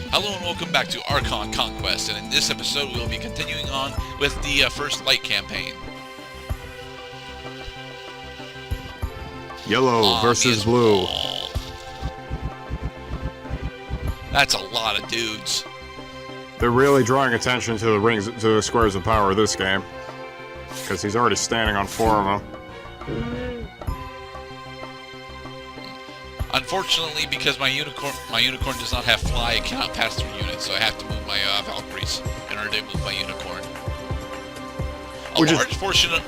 Hello and welcome back to Archon Conquest, and in this episode we will be continuing on with the First Light campaign. Yellow versus blue. Ball. That's a lot of dudes. They're really drawing attention to the rings, to the squares of power this game, because he's already standing on 4 of them. Unfortunately, because my unicorn does not have fly, it cannot pass through units, so I have to move my valkyries in order to move my unicorn. A large portion of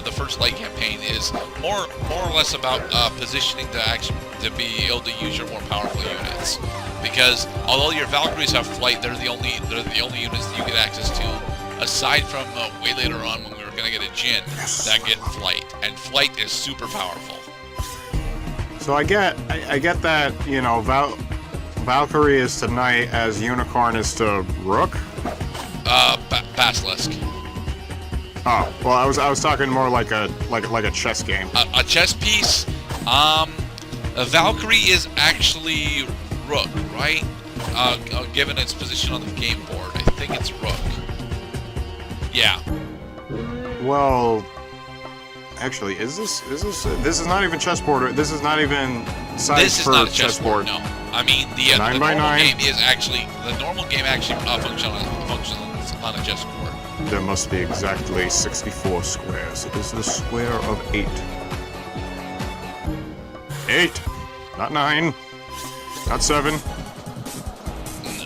the First Light campaign is more or less about positioning to be able to use your more powerful units. Because although your valkyries have flight, they're the only units that you get access to, aside from way later on when we were gonna get a Jin that get flight, and flight is super powerful. So I get that, you know, Valkyrie is to knight as Unicorn is to Rook. Basilisk. Oh, well, I was talking more like a chess game. A chess piece. A Valkyrie is actually Rook, right? Given its position on the game board, I think it's Rook. Yeah. Well, actually, this is not even chessboard. This is not even sized for chessboard. No, I mean the normal game actually functions on a chessboard. There must be exactly 64 squares. It is the square of 8. 8, not 9, not 7.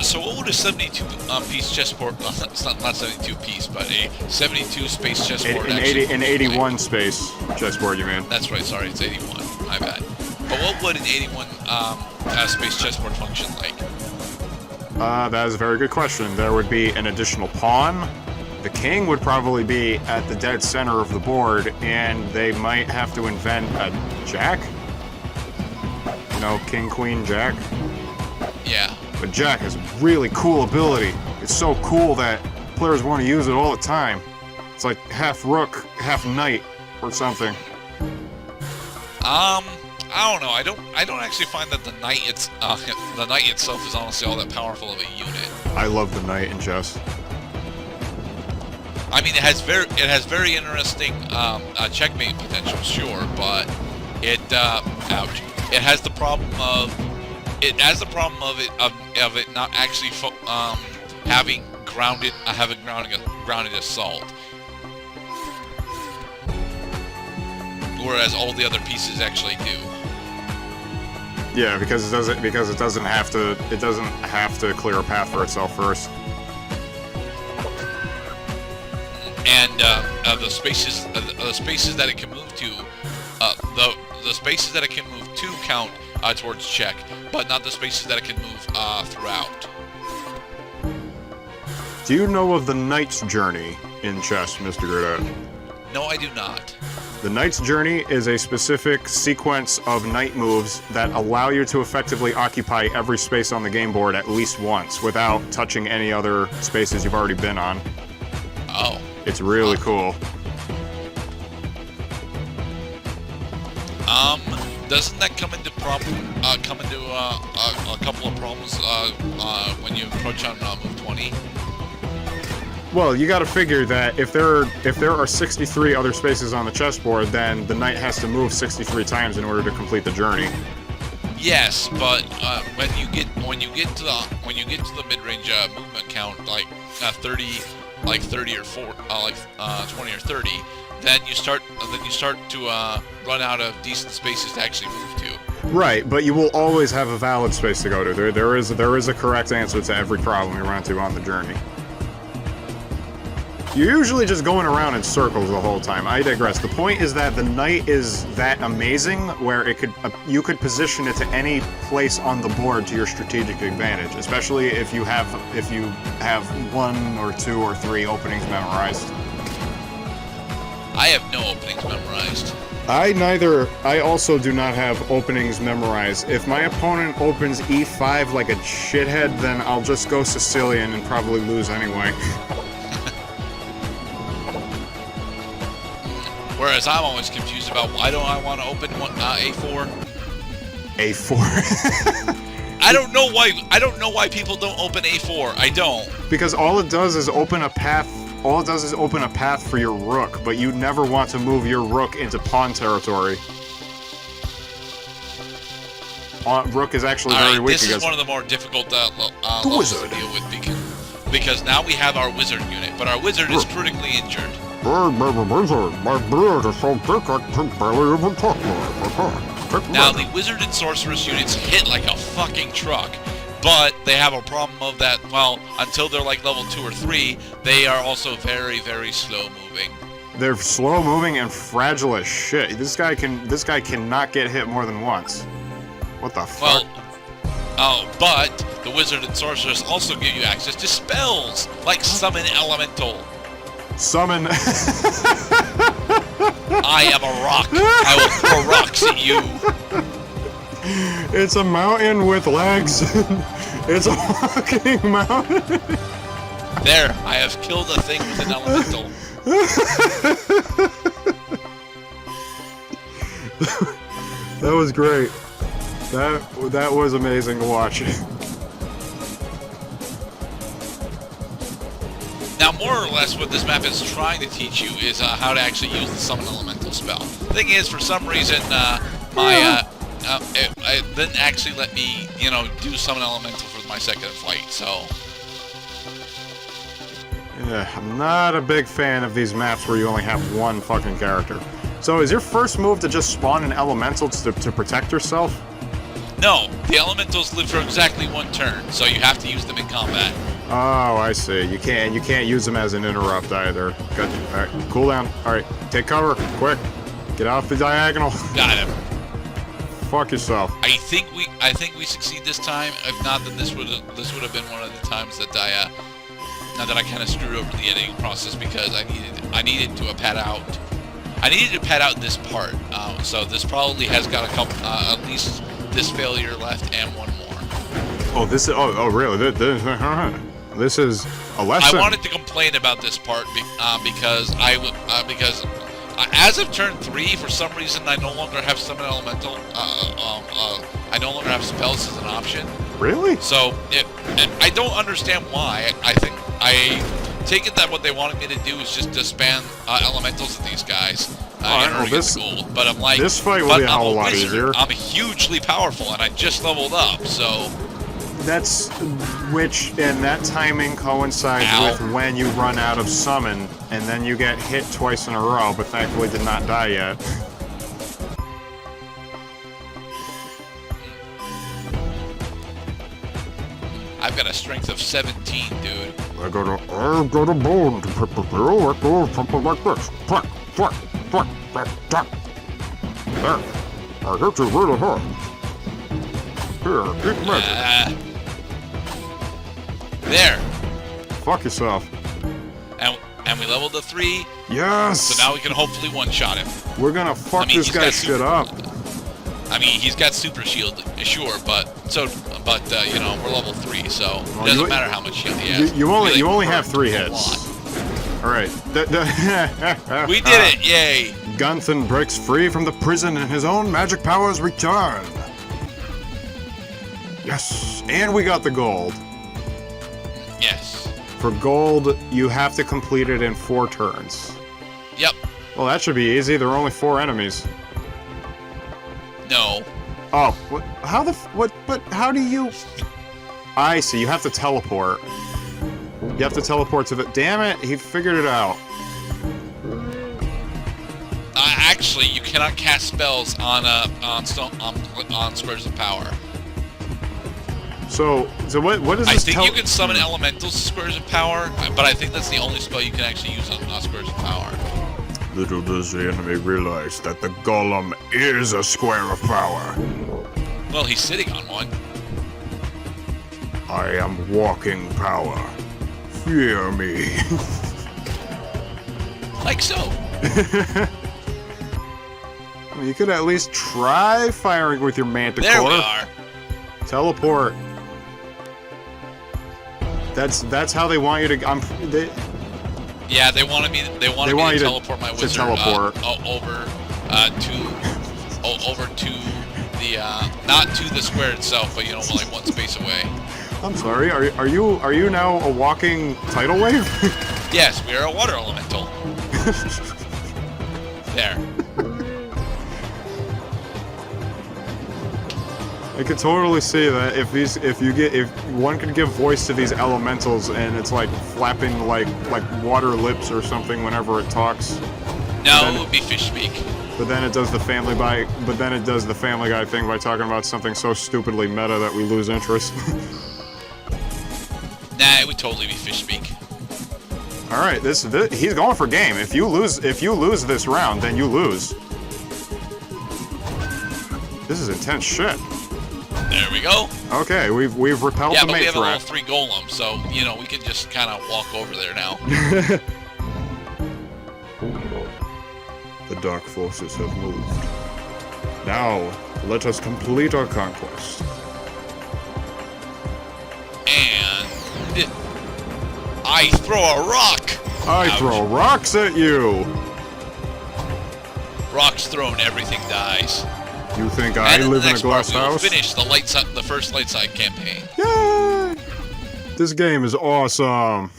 So what would a 72-piece chessboard? It's not 72 piece, but a 72-space chessboard. An 81 space chessboard, you mean? That's right. Sorry, it's 81. My bad. But what would an 81 space chessboard function like? That is a very good question. There would be an additional pawn. The king would probably be at the dead center of the board, and they might have to invent a jack. You know, king, queen, jack. Yeah. But Jack has a really cool ability. It's so cool that players want to use it all the time. It's like half rook, half knight, or something. I don't know. I don't actually find that the knight itself is honestly all that powerful of a unit. I love the knight in chess. I mean, it has very interesting checkmate potential, sure, but it has the problem of. It has the problem of it not actually having grounded assault, whereas all the other pieces actually do. Yeah, because it doesn't have to clear a path for itself first. And the spaces that it can move to, the spaces that it can move to count towards check, but not the spaces that it can move throughout. Do you know of the Knight's Journey in chess, Mr. Gurdett? No, I do not. The Knight's Journey is a specific sequence of knight moves that allow you to effectively occupy every space on the game board at least once without touching any other spaces you've already been on. Oh. It's really cool. Doesn't that come into a couple of problems when you approach on move 20? Well, you got to figure that if there are 63 other spaces on the chessboard, then the knight has to move 63 times in order to complete the journey. Yes, but when you get to the mid-range movement count, like 30 or 20 or 30, then you start to run out of decent spaces to actually move to. Right, but you will always have a valid space to go to. There is a correct answer to every problem you run into on the journey. You're usually just going around in circles the whole time. I digress. The point is that the knight is that amazing where you could position it to any place on the board to your strategic advantage, especially if you have 1 or 2 or 3 openings memorized. I have no openings memorized. I also do not have openings memorized. If my opponent opens e5 like a shithead, then I'll just go Sicilian and probably lose anyway. Whereas I'm always confused about why don't I want to open a4? A4. I don't know why. I don't know why people don't open A4. I don't. Because all it does is open a path. All it does is open a path for your rook, but you never want to move your rook into pawn territory. Rook is actually very weak. This is one of the more difficult levels to deal with because now we have our wizard unit, but our wizard is critically injured. My beard is so thick I can barely even talk more. Now the wizard and sorceress units hit like a fucking truck, but they have a problem of that. Well, until they're like level 2 or 3, they are also very, very slow moving. They're slow moving and fragile as shit. This guy cannot get hit more than once. What the fuck? Well, but the wizard and sorceress also give you access to spells like summon elemental. Summon. I am a rock. I will throw rocks at you. It's a mountain with legs. It's a walking mountain. There, I have killed a thing with an elemental. That was great. That was amazing to watch. Now, more or less, what this map is trying to teach you is how to actually use the summon elemental spell. The thing is, for some reason, it didn't actually let me, do summon elemental for my second flight. So, yeah, I'm not a big fan of these maps where you only have one fucking character. So, is your first move to just spawn an elemental to protect yourself? No, the elementals live for exactly one turn, so you have to use them in combat. Oh, I see. You can't use them as an interrupt either. Good. All right, cool down. All right, take cover, quick. Get off the diagonal. Got him. Fuck yourself. I think we succeed this time. If not, then this would have been one of the times that I kind of screwed over the editing process because I needed to pad out. I needed to pad out this part. So this probably has got a couple, at least this failure left and one more. Oh, this is. Oh, really? This is a lesson. I wanted to complain about this part because as of turn 3, for some reason, I no longer have summon elemental. I no longer have spells as an option. Really? So I don't understand why. I take it that what they wanted me to do is just to spam elementals at these guys in order to get the gold. But I'm like, this fight will be a whole lot easier. I'm hugely powerful, and I just leveled up, so. That's and that timing coincides with when you run out of summon, and then you get hit twice in a row, but thankfully did not die yet. I've got a strength of 17, dude. I got a bone to prepare. It goes something like this. Clack, clack, clack, clack, clack. There. I hit you really hard. Here, keep measuring. There. Fuck yourself. And we leveled to 3. Yes! So now we can hopefully one-shot him. We're gonna fuck this guy's shit up. I mean, he's got super shield, sure, but we're level 3, so it doesn't matter how much shield he has. You only have 3 hits. All right. We did it! Yay! Gunther breaks free from the prison and his own magic powers return. Yes, and we got the gold. Yes. For gold, you have to complete it in 4 turns. Yep. Well, that should be easy. There are only 4 enemies. No. Oh, what? How the? What? But how do you? I see. You have to teleport. You have to teleport to the. Damn it! He figured it out. Actually, you cannot cast spells on squares of power. So what is this? I think you can summon elementals to squares of power, but I think that's the only spell you can actually use on squares of power. Little does the enemy realize that the golem is a square of power. Well, he's sitting on one. I am walking power. Fear me. Like so. You could at least try firing with your manticore. There we are. Teleport. That's how they want you to. Yeah, they wanted me to teleport my wizard over to the not to the square itself, but you know, like one space away. I'm sorry. Are you now a walking tidal wave? Yes, we are a water elemental. There. I could totally see that if one could give voice to these elementals and it's like flapping like water lips or something whenever it talks. No, it would be fish speak. But then it does the Family Guy thing by talking about something so stupidly meta that we lose interest. Nah, it would totally be fish speak. All right, this he's going for game. If you lose this round, then you lose. This is intense shit. There we go. Okay, we've repelled the but we mate have a level threat. 3 golem, so you know we can just kind of walk over there now. The dark forces have moved. Now, let us complete our conquest. And I throw a rock. I Ouch. throw rocks at you. Rocks thrown, everything dies. You think I And live in a next part, glass we will house? finish the first light side campaign. Yay! This game is awesome.